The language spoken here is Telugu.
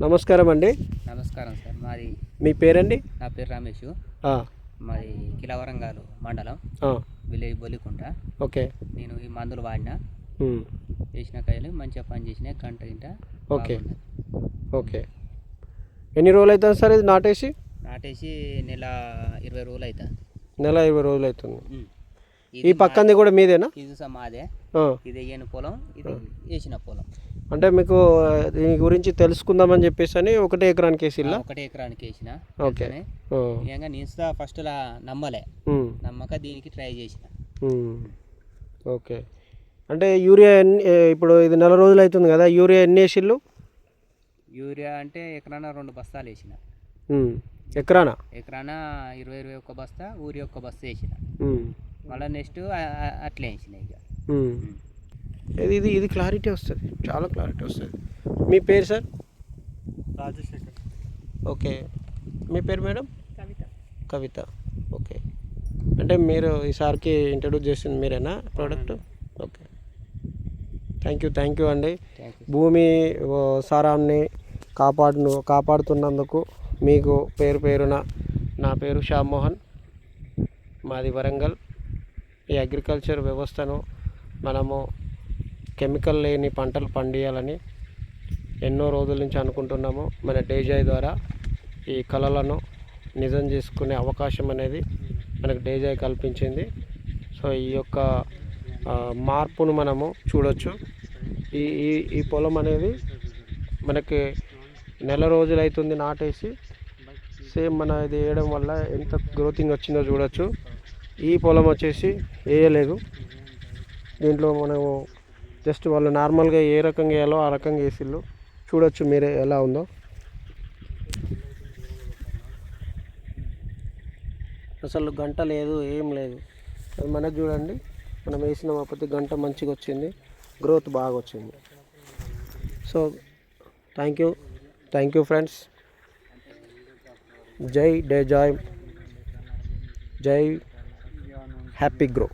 నమస్కారం అండి. నమస్కారం సార్. మాది మీ పేరండి? నా పేరు రమేష్. ఆ, మాది కిలవరంగాలు మండలం, ఆ, విలేజ్ బొల్లికుంట. ఓకే. నేను ఈ మందులు వాడిన ఉమ్, వేసిన కాయలు మంచిగా పని చేసినాయి. గంట ఓకే. బాగున్నది. ఓకే. ఎన్ని రోజులు అవుతుంది సార్ ఇది నాటేసి? నాటేసి నెల 20 రోజులు అవుతుంది. నెల 20 రోజులు అవుతుంది. ఈ ఇది పక్కంది కూడా మీదేనా? ఇది మాదే. ఆ, ఇది వేయని పొలం, ఇది వేసిన పొలం. అంటే మీకు దీని గురించి తెలుసుకుందామని చెప్పేసి అని ఒకటే ఎకరానికి వేసిల్లా? ఒకటే ఎకరానికి వేసిన. ఓకే. నిజంగా నేను ఫస్ట్లా నమ్మలే, నమ్మక దీనికి ట్రై చేసిన. ఓకే. అంటే యూరియా ఇప్పుడు ఇది నెల రోజులు అవుతుంది కదా, యూరియా ఎన్ని వేసిళ్ళు? యూరియా అంటే ఎకరాన 2 బస్తాలు వేసిన. ఎకరానా? ఎకరాన 20-21 బస్తా, ఊరి 1 బస్తా వేసిన. మళ్ళీ నెక్స్ట్ అట్లే వేసిన. ఇక ఇది ఇది క్లారిటీ వస్తుంది, చాలా క్లారిటీ వస్తుంది. మీ పేరు సార్? రాజశేఖర్. ఓకే. మీ పేరు మేడం? కవిత. కవిత. ఓకే. అంటే మీరు ఈసారికి ఇంట్రడ్యూస్ చేసింది మీరేనా ప్రోడక్ట్? ఓకే. థ్యాంక్ యూ అండి. భూమి సారాన్ని కాపాడుతున్నందుకు మీకు పేరున నా పేరు శ్యామ్మోహన్, మాది వరంగల్. ఈ అగ్రికల్చర్ వ్యవస్థను మనము కెమికల్ లేని పంటలు పండియాలని ఎన్నో రోజుల నుంచి అనుకుంటున్నాము. మన డేజాయ్ ద్వారా ఈ కళలను నిజం చేసుకునే అవకాశం అనేది మనకు డేజాయ్ కల్పించింది. సో ఈ యొక్క మార్పును మనము చూడొచ్చు. ఈ ఈ ఈ పొలం అనేది మనకి నెల రోజులు అవుతుంది నాటేసి. సేమ్ మన ఇది వేయడం వల్ల ఎంత గ్రోతింగ్ వచ్చిందో చూడొచ్చు. ఈ పొలం వచ్చేసి వేయలేదు. దీంట్లో మనము జస్ట్ వాళ్ళు నార్మల్గా ఏ రకంగా వేయాలో ఆ రకంగా వేసిళ్ళు. చూడొచ్చు మీరే ఎలా ఉందో. అసలు గంట లేదు, ఏం లేదు. అది మనకు చూడండి, మనం వేసిన ప్రతి గంట మంచిగా వచ్చింది, గ్రోత్ బాగా వచ్చింది. So thank you friends. జై డేజాయ్, జై హ్యాపీ గ్రో.